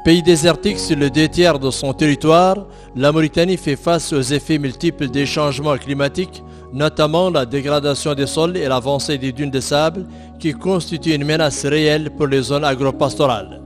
Pays désertique sur le 2 tiers de son territoire, la Mauritanie fait face aux effets multiples des changements climatiques, notamment la dégradation des sols et l'avancée des dunes de sable qui constituent une menace réelle pour les zones agropastorales.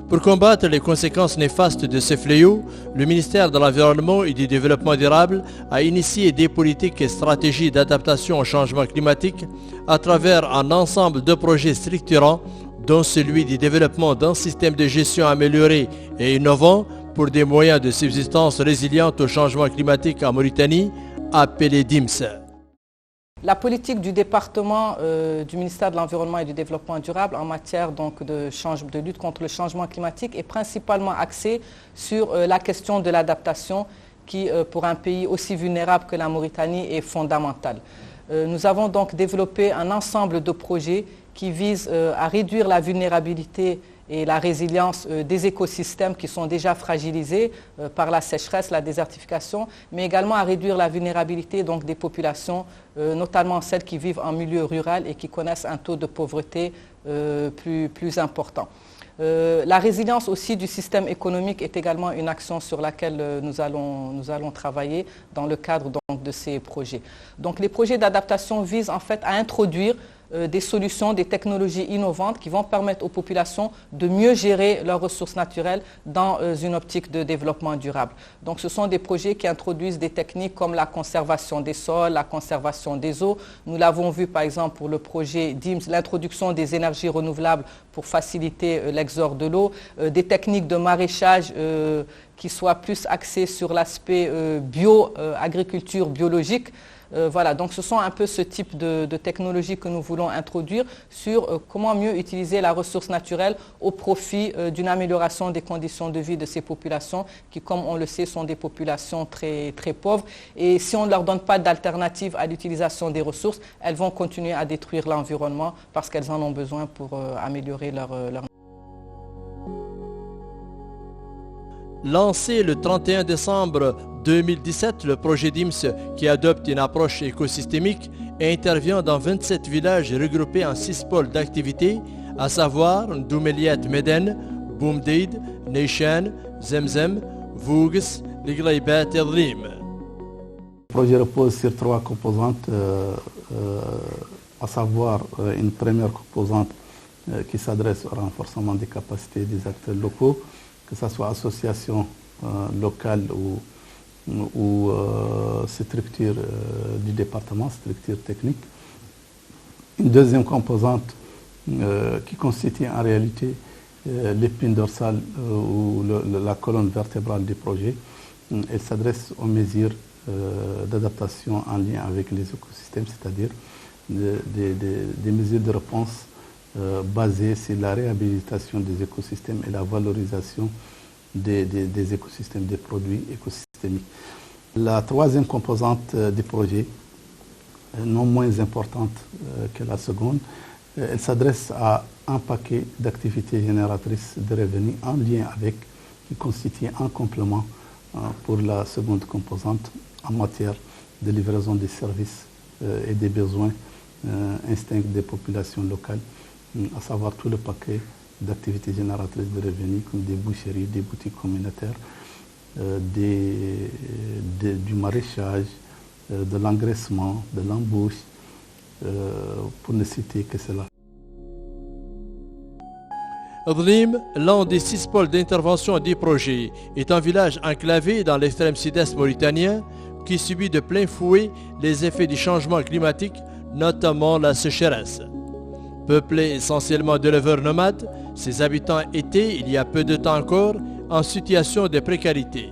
Pour combattre les conséquences néfastes de ces fléaux, le ministère de l'Environnement et du Développement durable a initié des politiques et stratégies d'adaptation au changement climatique à travers un ensemble de projets structurants, dont celui du développement d'un système de gestion amélioré et innovant pour des moyens de subsistance résilients au changement climatique en Mauritanie, appelé DIMS. La politique du département du ministère de l'Environnement et du Développement durable en matière de lutte contre le changement climatique est principalement axée sur la question de l'adaptation qui, pour un pays aussi vulnérable que la Mauritanie, est fondamentale. Nous avons donc développé un ensemble de projets qui visent à réduire la vulnérabilité et la résilience des écosystèmes qui sont déjà fragilisés par la sécheresse, la désertification, mais également à réduire la vulnérabilité donc, des populations, notamment celles qui vivent en milieu rural et qui connaissent un taux de pauvreté plus important. La résilience aussi du système économique est également une action sur laquelle nous allons travailler dans le cadre donc, de ces projets. Donc les projets d'adaptation visent en fait à introduire des solutions, des technologies innovantes qui vont permettre aux populations de mieux gérer leurs ressources naturelles dans une optique de développement durable. Donc ce sont des projets qui introduisent des techniques comme la conservation des sols, la conservation des eaux. Nous l'avons vu par exemple pour le projet DIMS, l'introduction des énergies renouvelables pour faciliter l'exode de l'eau, des techniques de maraîchage qui soient plus axées sur l'aspect agriculture biologique. Voilà, donc ce sont un peu ce type de technologies que nous voulons introduire sur comment mieux utiliser la ressource naturelle au profit d'une amélioration des conditions de vie de ces populations qui, comme on le sait, sont des populations très, très pauvres. Et si on ne leur donne pas d'alternative à l'utilisation des ressources, elles vont continuer à détruire l'environnement parce qu'elles en ont besoin pour améliorer leur... Lancé le 31 décembre 2017, le projet DIMS, qui adopte une approche écosystémique et intervient dans 27 villages regroupés en 6 pôles d'activité, à savoir Doumeliat Meden, Boumdeid, Neishan, Zemzem, Vougs, Liglaybat et Dlim. Le projet repose sur 3 composantes, à savoir une première composante qui s'adresse au renforcement des capacités des acteurs locaux, que ce soit associations locales ou structures du département, structures techniques. Une deuxième composante qui constitue en réalité l'épine dorsale ou la colonne vertébrale du projet. Elle s'adresse aux mesures d'adaptation en lien avec les écosystèmes, c'est-à-dire des mesures de réponse basées sur la réhabilitation des écosystèmes et la valorisation des écosystèmes, des produits écosystémiques. La troisième composante du projet, non moins importante que la seconde, elle s'adresse à un paquet d'activités génératrices de revenus en lien avec, qui constitue un complément pour la seconde composante en matière de livraison des services et des besoins instincts des populations locales, à savoir tout le paquet d'activités génératrices de revenus comme des boucheries, des boutiques communautaires, du maraîchage, de l'engraissement, de l'embauche, pour ne citer que cela. Dlim, l'un des 6 pôles d'intervention du projet, est un village enclavé dans l'extrême sud-est mauritanien qui subit de plein fouet les effets du changement climatique, notamment la sécheresse. Peuplé essentiellement d'éleveurs nomades, ses habitants étaient, il y a peu de temps encore, en situation de précarité.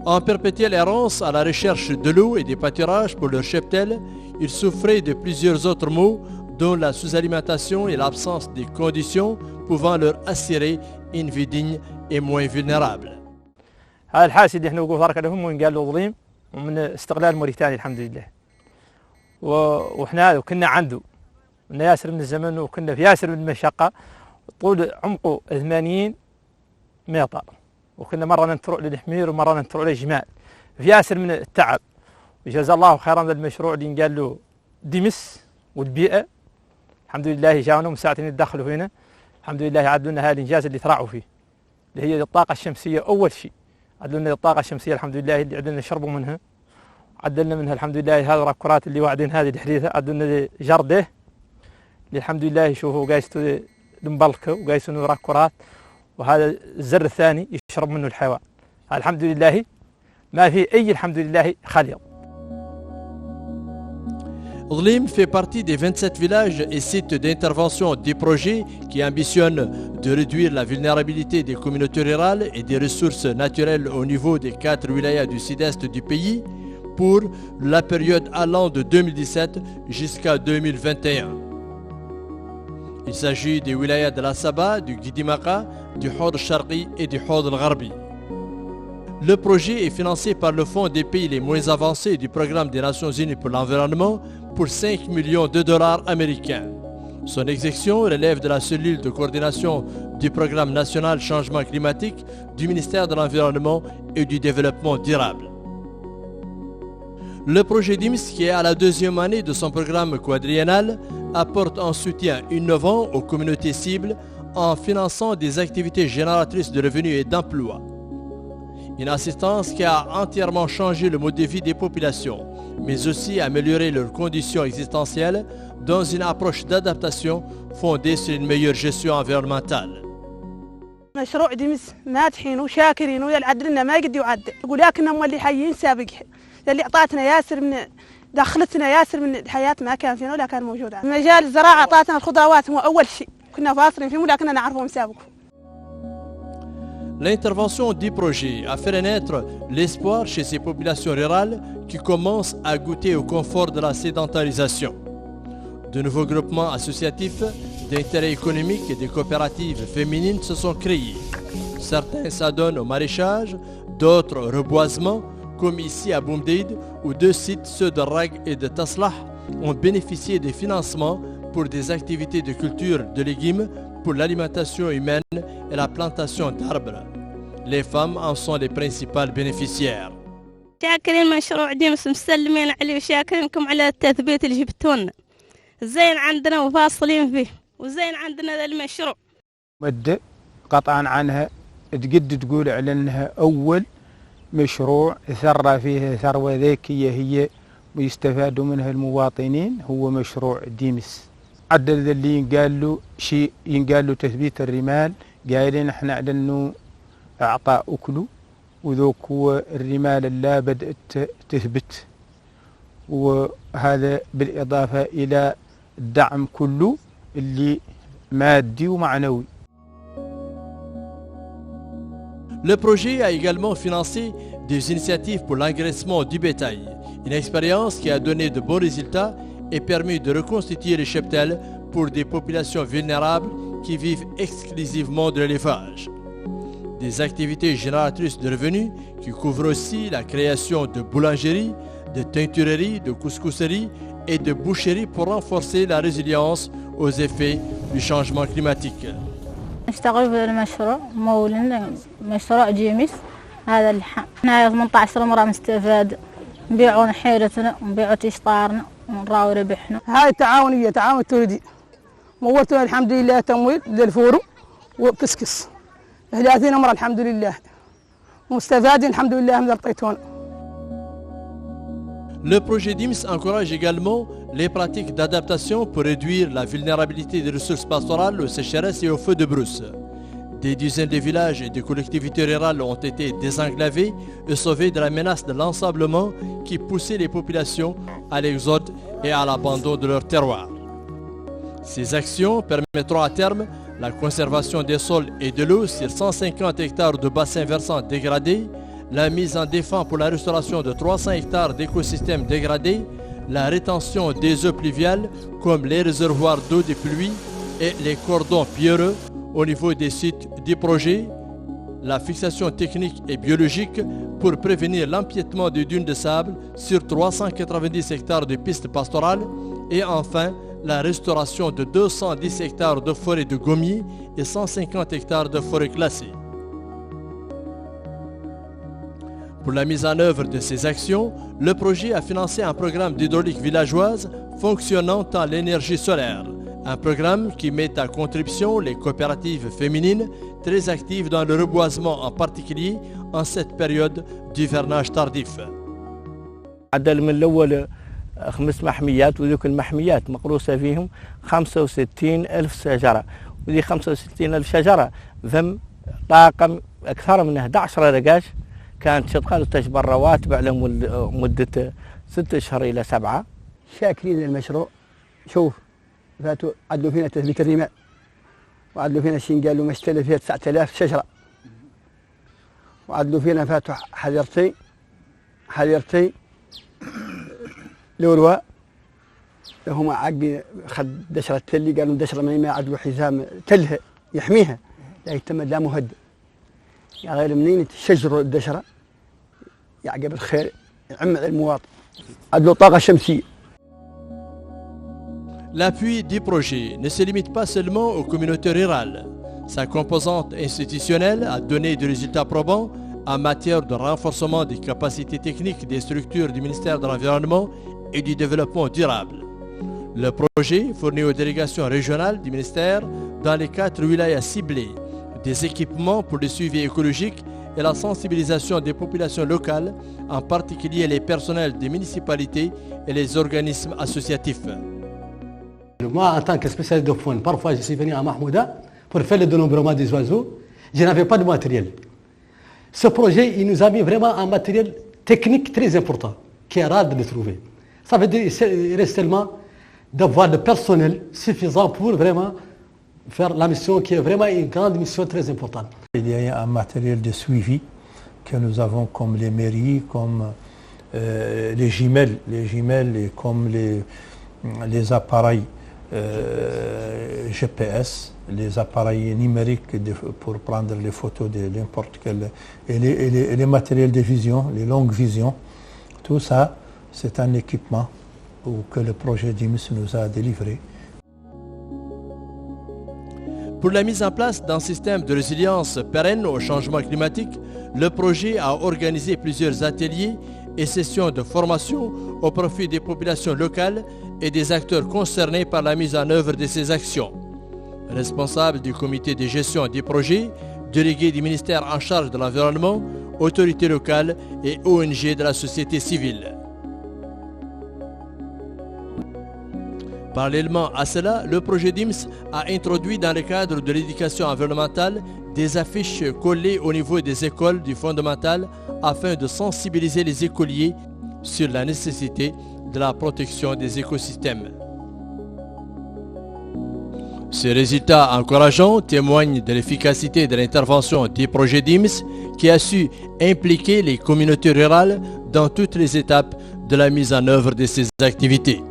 En perpétuelle errance à la recherche de l'eau et des pâturages pour leur cheptel, ils souffraient de plusieurs autres maux, dont la sous-alimentation et l'absence des conditions pouvant leur assurer une vie digne et moins vulnérable. هذا الحاسد احنا وقوف ترك لهم وين قال له ظليم ومن استقلال موريتانيا الحمد لله. واحنا كنا عنده من ياسر من الزمن وكنا في ياسر من المشقة طول عمقه 80 متر وكنا مرة ننتروا للحمير ومرة ننتروا للجمال في ياسر من التعب وجزا الله خيرا المشروع اللي قال له ديمس والبيئة الحمد لله جاونا ومساعدين يدخلوا فينا الحمد لله عدوا لنا هذا الإنجاز اللي تراعوا فيه اللي هي الطاقة الشمسية. أول شيء عدلنا الطاقة الشمسية الحمد لله اللي عدلنا نشربوا منها، عدلنا منها الحمد لله هذه الكرات اللي واعدين هذه الحديثة، عدلنا جرده اللي الحمد لله يشوفوا قايسوا دمبلكه وقايسوا نور كرات، وهذا الزر الثاني يشرب منه الحيوان. الحمد لله ما في أي الحمد لله خليط. Dlim fait partie des 27 villages et sites d'intervention du projet qui ambitionne de réduire la vulnérabilité des communautés rurales et des ressources naturelles au niveau des 4 wilayas du sud-est du pays pour la période allant de 2017 jusqu'à 2021. Il s'agit des wilayas de la Saba, du Guidimaka, du Hod al-Sharqi et du Hod al-Gharbi. Le projet est financé par le Fonds des pays les moins avancés du Programme des Nations Unies pour l'environnement pour 5 millions de dollars américains. Son exécution relève de la cellule de coordination du Programme national changement climatique du ministère de l'Environnement et du Développement durable. Le projet DIMS, qui est à la 2e année de son programme quadriennal, apporte un soutien innovant aux communautés cibles en finançant des activités génératrices de revenus et d'emplois. Une assistance qui a entièrement changé le mode de vie des populations, mais aussi amélioré leurs conditions existentielles dans une approche d'adaptation fondée sur une meilleure gestion environnementale. مشروع ديمس مادحين وشاكرين ويعد لنا ما يقد يعد، يقول لكنهم اللي حيين سابق اللي اعطاتنا ياسر من دخلتنا ياسر من الحياه ما كان فينا ولا كان موجود. مجال الزراعه اعطاتنا الخضروات هو اول شيء كنا فاصلين فيه ولكننا نعرفهم سابق. L'intervention du projet a fait naître l'espoir chez ces populations rurales qui commencent à goûter au confort de la sédentarisation. De nouveaux groupements associatifs d'intérêt économique et des coopératives féminines se sont créés. Certains s'adonnent au maraîchage, d'autres au reboisement, comme ici à Boumdeid, où 2 sites, ceux de Rag et de Taslah, ont bénéficié des financements pour des activités de culture de légumes pour l'alimentation humaine et la plantation d'arbres. Les femmes en sont les principales bénéficiaires. شاكرين مشروع ديمس مسلمين عليه وشاكرينكم على التثبيت اللي جبتونا. زين عندنا وفاصلين فيه وزين عندنا ذا المشروع. مد قطعا عنها تقد تقول على انها اول مشروع ثرى فيه ثروة ذكية هي ويستفادوا منها المواطنين هو مشروع ديمس. عدل اللي ينقال له شيء ينقال له تثبيت الرمال، قايلين احنا عدلنا اعطاء اكله وذوك هو الرمال اللي بدأت تثبت، وهذا بالاضافة الى الدعم كله اللي مادي ومعنوي. Le projet a également financé des initiatives pour l'engraissement du bétail, une expérience qui a donné de bons résultats et permis de reconstituer les cheptels pour des populations vulnérables qui vivent exclusivement de l'élevage. Des activités génératrices de revenus qui couvrent aussi la création de boulangeries, de teintureries, de couscousseries et de boucheries pour renforcer la résilience aux effets du changement climatique. نشتغل في المشروع مولين مشروع جيمس هذا احنا 18 مرة مستفاد نبيعون حيلتنا ونبيعوا تشطارنا ونراو ربحنا. هاي التعاونية تعاون تولدي مولتنا الحمد لله تمويل للفورو وكسكس 30 مرة الحمد لله مستفادين الحمد لله من الطيتون. Le projet DIMS encourage également les pratiques d'adaptation pour réduire la vulnérabilité des ressources pastorales aux sécheresses et aux feux de brousse. Des dizaines de villages et de collectivités rurales ont été désenclavés et sauvés de la menace de l'ensablement qui poussait les populations à l'exode et à l'abandon de leur terroir. Ces actions permettront à terme la conservation des sols et de l'eau sur 150 hectares de bassins versants dégradés, la mise en défense pour la restauration de 300 hectares d'écosystèmes dégradés, la rétention des eaux pluviales comme les réservoirs d'eau des pluies et les cordons pierreux au niveau des sites du projet, la fixation technique et biologique pour prévenir l'empiètement des dunes de sable sur 390 hectares de pistes pastorales et enfin la restauration de 210 hectares de forêts de gommiers et 150 hectares de forêts classées. Pour la mise en œuvre de ces actions, le projet a financé un programme d'hydraulique villageoise fonctionnant en l'énergie solaire, Un programme qui met à contribution les coopératives féminines très actives dans le reboisement, en particulier en cette période d'hivernage tardif. عدل من الأول 5 محميات، وذوك المحميات مقروسة فيهم 65,000 شجرة، وذي 65,000 شجرة ذم طاقم أكثر من 11 رقاش كانت شغالة تجبر رواتب على مدة 6 أشهر إلى 7. شاكرين للمشروع. شوف فاتوا عدلوا فينا تثبيت الرمال، وعدلوا فينا شين قالوا مشتلة فيها 9,000 شجرة، وعدلوا فينا فاتوا حذيرتين لورواء هم عقبي خد دشرة تلي، قالوا دشرة ما عدلوا حزام تله يحميها لا يتم لا مهدد، يا غير منين تشجروا الدشرة يعقب الخير يعم المواطن. عدلوا طاقة شمسية. L'appui du projet ne se limite pas seulement aux communautés rurales. Sa composante institutionnelle a donné des résultats probants en matière de renforcement des capacités techniques des structures du ministère de l'Environnement et du Développement durable. Le projet fournit aux délégations régionales du ministère dans les 4 wilayas ciblés des équipements pour le suivi écologique et la sensibilisation des populations locales, en particulier les personnels des municipalités et les organismes associatifs. Moi, en tant que spécialiste de faune, parfois je suis venu à Mahmouda pour faire le dénombrement des oiseaux. Je n'avais pas de matériel. Ce projet, il nous a mis vraiment un matériel technique très important, qui est rare de le trouver. Ça veut dire qu'il reste seulement d'avoir le personnel suffisant pour vraiment faire la mission, qui est vraiment une grande mission très importante. Il y a un matériel de suivi que nous avons comme les mairies, comme les jumelles et comme les appareils GPS, les appareils numériques pour prendre les photos de n'importe quel, et les matériels de vision, les longues visions. Tout ça, c'est un équipement que le projet DIMS nous a délivré. Pour la mise en place d'un système de résilience pérenne au changement climatique, le projet a organisé plusieurs ateliers et sessions de formation au profit des populations locales et des acteurs concernés par la mise en œuvre de ces actions. Responsables du comité de gestion des projets, délégués du ministère en charge de l'environnement, autorités locales et ONG de la société civile. Parallèlement à cela, le projet DIMS a introduit dans le cadre de l'éducation environnementale des affiches collées au niveau des écoles du fondamental afin de sensibiliser les écoliers sur la nécessité de la protection des écosystèmes. Ces résultats encourageants témoignent de l'efficacité de l'intervention du projet DIMS qui a su impliquer les communautés rurales dans toutes les étapes de la mise en œuvre de ces activités.